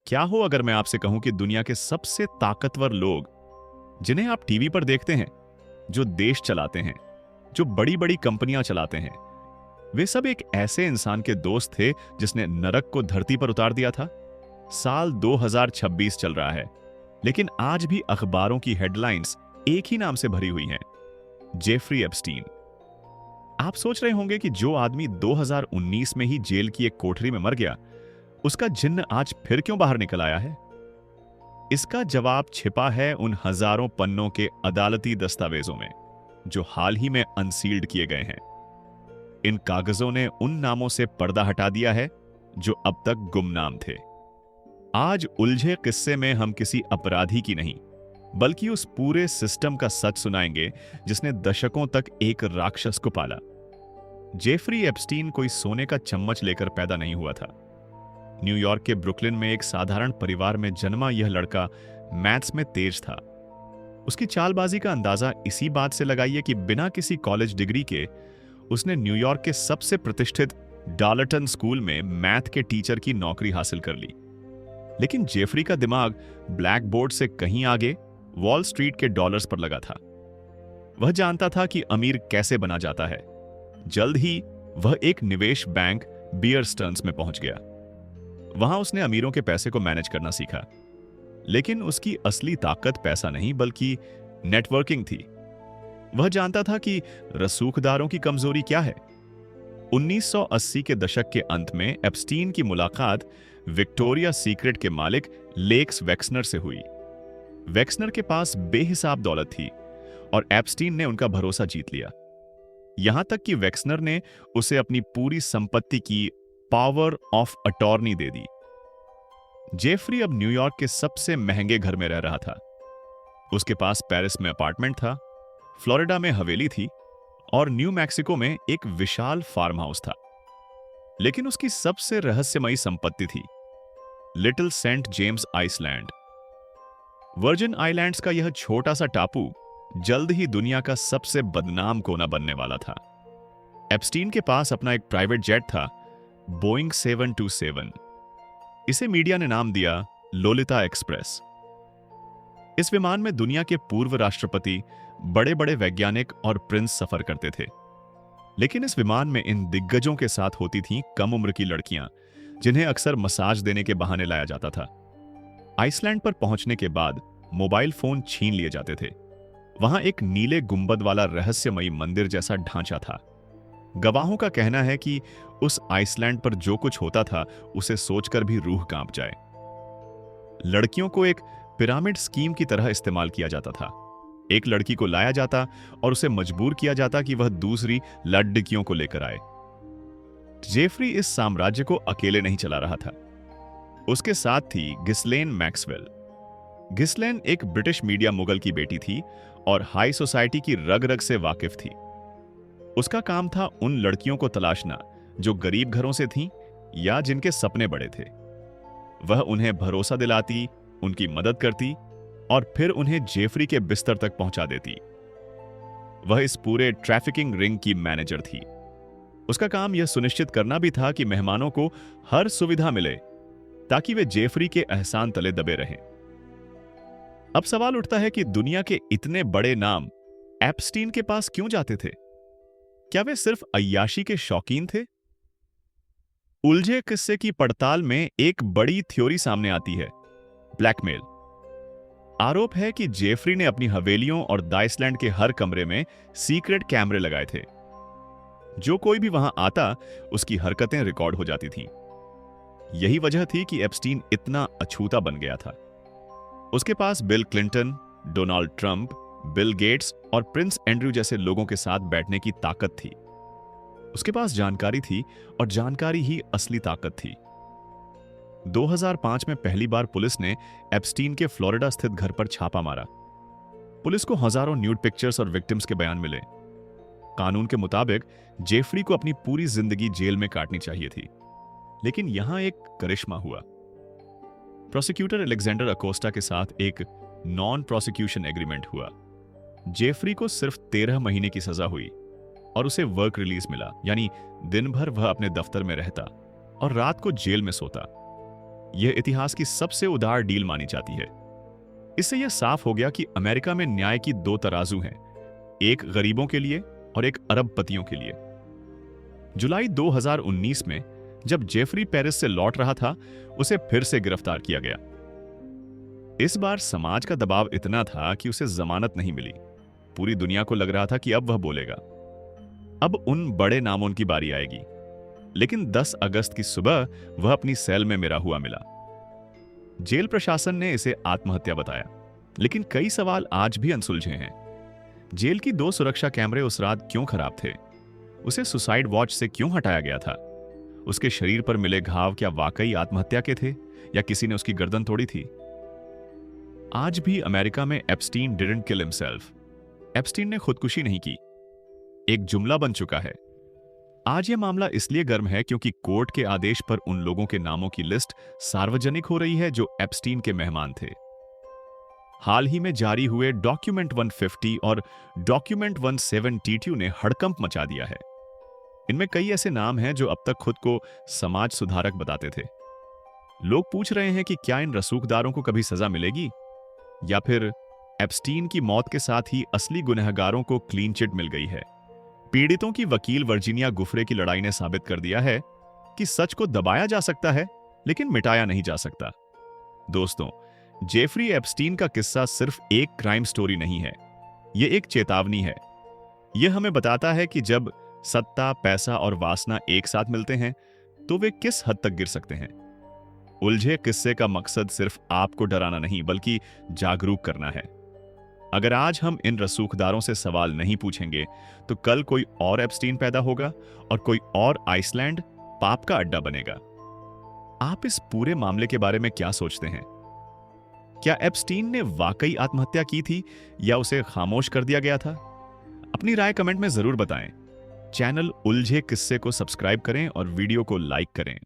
क्या हो अगर मैं आपसे कहूं कि दुनिया के सबसे ताकतवर लोग जिन्हें आप टीवी पर देखते हैं, जो देश चलाते हैं, जो बड़ी बड़ी कंपनियां चलाते हैं, वे सब एक ऐसे इंसान के दोस्त थे जिसने नरक को धरती पर उतार दिया था। साल 2026 चल रहा है, लेकिन आज भी अखबारों की हेडलाइंस एक ही नाम से भरी हुई हैं, जेफरी एप्स्टीन। आप सोच रहे होंगे कि जो आदमी 2019 में ही जेल की एक कोठरी में मर गया, उसका जिन्न आज फिर क्यों बाहर निकल आया है? इसका जवाब छिपा है उन हजारों पन्नों के अदालती दस्तावेजों में जो हाल ही में अनसील्ड किए गए हैं। इन कागजों ने उन नामों से पर्दा हटा दिया है जो अब तक गुमनाम थे। आज उलझे किस्से में हम किसी अपराधी की नहीं, बल्कि उस पूरे सिस्टम का सच सुनाएंगे जिसने दशकों तक एक राक्षस को पाला। जेफरी एप्स्टीन कोई सोने का चम्मच लेकर पैदा नहीं हुआ था। न्यूयॉर्क के ब्रुकलिन में एक साधारण परिवार में जन्मा यह लड़का मैथ्स में तेज था। उसकी चालबाजी का अंदाजा इसी बात से लगाइए कि बिना किसी कॉलेज डिग्री के उसने न्यूयॉर्क के सबसे प्रतिष्ठित डार्लटन स्कूल में मैथ के टीचर की नौकरी हासिल कर ली। लेकिन जेफरी का दिमाग ब्लैक बोर्ड से कहीं आगे वॉल स्ट्रीट के डॉलर्स पर लगा था। वह जानता था कि अमीर कैसे बना जाता है। जल्द ही वह एक निवेश बैंक बियर स्टर्न्स में पहुंच गया। वहां उसने अमीरों के पैसे को मैनेज करना सीखा। लेकिन उसकी असली ताकत पैसा नहीं बल्कि नेटवर्किंग थी। वह जानता था कि रसूखदारों की कमजोरी क्या है। 1980 के दशक के अंत में एप्स्टीन की मुलाकात विक्टोरिया सीक्रेट के मालिक लेक्स वेक्सनर से हुई। वेक्सनर के पास बेहिसाब दौलत थी और एप्स्टीन ने उनका भरोसा जीत लिया। यहां तक कि वेक्सनर ने उसे अपनी पूरी संपत्ति की पावर ऑफ अटॉर्नी दे दी। जेफरी अब न्यूयॉर्क के सबसे महंगे घर में रह रहा था। उसके पास पेरिस में अपार्टमेंट था, फ्लोरिडा में हवेली थी और न्यू मैक्सिको में एक विशाल फार्म हाउस था। लेकिन उसकी सबसे रहस्यमयी संपत्ति थी little Saint James island. Virgin Islands का यह छोटा सा टापू जल्द ही दुनिया का सबसे बदनाम कोना बनने वाला था। एप्स्टीन के पास अपना एक प्राइवेट जेट था, बोइंग 727। इसे मीडिया ने नाम दिया लोलिता एक्सप्रेस। इस विमान में दुनिया के पूर्व राष्ट्रपति, बड़े बड़े वैज्ञानिक और प्रिंस सफर करते थे। लेकिन इस विमान में इन दिग्गजों के साथ होती थीं कम उम्र की लड़कियां, जिन्हें अक्सर मसाज देने के बहाने लाया जाता था। आइसलैंड पर पहुंचने के बाद मोबाइल फोन छीन लिए जाते थे। वहां एक नीले गुंबद वाला रहस्यमयी मंदिर जैसा ढांचा था। गवाहों का कहना है कि उस आइसलैंड पर जो कुछ होता था उसे सोचकर भी रूह कांप जाए। लड़कियों को एक पिरामिड स्कीम की तरह इस्तेमाल किया जाता था। एक लड़की को लाया जाता और उसे मजबूर किया जाता कि वह दूसरी लड़कियों को लेकर आए। जेफरी इस साम्राज्य को अकेले नहीं चला रहा था। उसके साथ थी गिस्लेन मैक्सवेल। गिस्लेन एक ब्रिटिश मीडिया मुगल की बेटी थी और हाई सोसाइटी की रग रग से वाकिफ थी। उसका काम था उन लड़कियों को तलाशना जो गरीब घरों से थीं या जिनके सपने बड़े थे। वह उन्हें भरोसा दिलाती, उनकी मदद करती और फिर उन्हें जेफरी के बिस्तर तक पहुंचा देती। वह इस पूरे ट्रैफिकिंग रिंग की मैनेजर थी। उसका काम यह सुनिश्चित करना भी था कि मेहमानों को हर सुविधा मिले ताकि वे जेफरी के एहसान तले दबे रहें। अब सवाल उठता है कि दुनिया के इतने बड़े नाम एप्स्टीन के पास क्यों जाते थे? क्या वे सिर्फ अय्याशी के शौकीन थे? उलझे किस्से की पड़ताल में एक बड़ी थ्योरी सामने आती है, ब्लैकमेल। आरोप है कि जेफरी ने अपनी हवेलियों और दाइसलैंड के हर कमरे में सीक्रेट कैमरे लगाए थे। जो कोई भी वहां आता, उसकी हरकतें रिकॉर्ड हो जाती थीं। यही वजह थी कि एप्स्टीन इतना अछूता बन गया था। उसके पास Bill Clinton, Donald Trump, Bill Gates और प्रिंस एंड्रयू जैसे लोगों के साथ बैठने की ताकत थी। उसके पास जानकारी थी और जानकारी ही असली ताकत थी। 2005 में पहली बार पुलिस ने एप्स्टीन के फ्लोरिडा स्थित घर पर छापा मारा। पुलिस को हजारों न्यूड पिक्चर्स और विक्टिम्स के बयान मिले। कानून के मुताबिक जेफरी को अपनी पूरी जिंदगी जेल में काटनी चाहिए थी, लेकिन यहां एक करिश्मा हुआ। प्रोसिक्यूटर अलेक्जेंडर अकोस्टा के साथ एक नॉन प्रोसिक्यूशन एग्रीमेंट हुआ। जेफरी को सिर्फ 13 महीने की सजा हुई और उसे वर्क रिलीज मिला, यानी दिन भर वह अपने दफ्तर में रहता और रात को जेल में सोता। यह इतिहास की सबसे उदार डील मानी जाती है। इससे यह साफ हो गया कि अमेरिका में न्याय की दो तराजू हैं, एक गरीबों के लिए और एक अरबपतियों के लिए। जुलाई 2019 में जब जेफरी पेरिस से लौट रहा था, उसे फिर से गिरफ्तार किया गया। इस बार समाज का दबाव इतना था कि उसे जमानत नहीं मिली। पूरी दुनिया को लग रहा था कि अब वह बोलेगा, अब उन बड़े नामों की बारी आएगी। लेकिन 10 अगस्त की सुबह वह अपनी सेल में मिला हुआ मिला। जेल प्रशासन ने इसे आत्महत्या बताया, लेकिन कई सवाल आज भी अनसुलझे हैं। जेल की 2 सुरक्षा कैमरे उस रात क्यों खराब थे? उसे सुसाइड वॉच से क्यों हटाया गया था? उसके शरीर पर मिले घाव क्या वाकई आत्महत्या के थे या किसी ने उसकी गर्दन तोड़ी थी? आज भी अमेरिका में Epstein didn't kill himself, Epstein ने खुदकुशी नहीं की, एक जुमला बन चुका है। आज यह मामला इसलिए गर्म है क्योंकि कोर्ट के आदेश पर उन लोगों के नामों की लिस्ट सार्वजनिक हो रही है जो एप्स्टीन के मेहमान थे। हाल ही में जारी हुए डॉक्यूमेंट 150 और डॉक्यूमेंट 172 ने हड़कंप मचा दिया है। इनमें कई ऐसे नाम हैं जो अब तक खुद को समाज सुधारक बताते थे। लोग पूछ रहे हैं कि क्या इन रसूखदारों को कभी सजा मिलेगी, या फिर एप्स्टीन की मौत के साथ ही असली गुनहगारों को क्लीन चिट मिल गई है। पीड़ितों की वकील वर्जीनिया गुफरे की लड़ाई ने साबित कर दिया है कि सच को दबाया जा सकता है, लेकिन मिटाया नहीं जा सकता। दोस्तों, जेफरी एप्स्टीन का किस्सा सिर्फ एक क्राइम स्टोरी नहीं है, यह एक चेतावनी है। यह हमें बताता है कि जब सत्ता, पैसा और वासना एक साथ मिलते हैं तो वे किस हद तक गिर सकते हैं। उलझे किस्से का मकसद सिर्फ आपको डराना नहीं, बल्कि जागरूक करना है। अगर आज हम इन रसूखदारों से सवाल नहीं पूछेंगे तो कल कोई और एप्स्टीन पैदा होगा और कोई और आइसलैंड पाप का अड्डा बनेगा। आप इस पूरे मामले के बारे में क्या सोचते हैं? क्या एप्स्टीन ने वाकई आत्महत्या की थी या उसे खामोश कर दिया गया था? अपनी राय कमेंट में जरूर बताएं। चैनल उलझे किस्से को सब्सक्राइब करें और वीडियो को लाइक करें।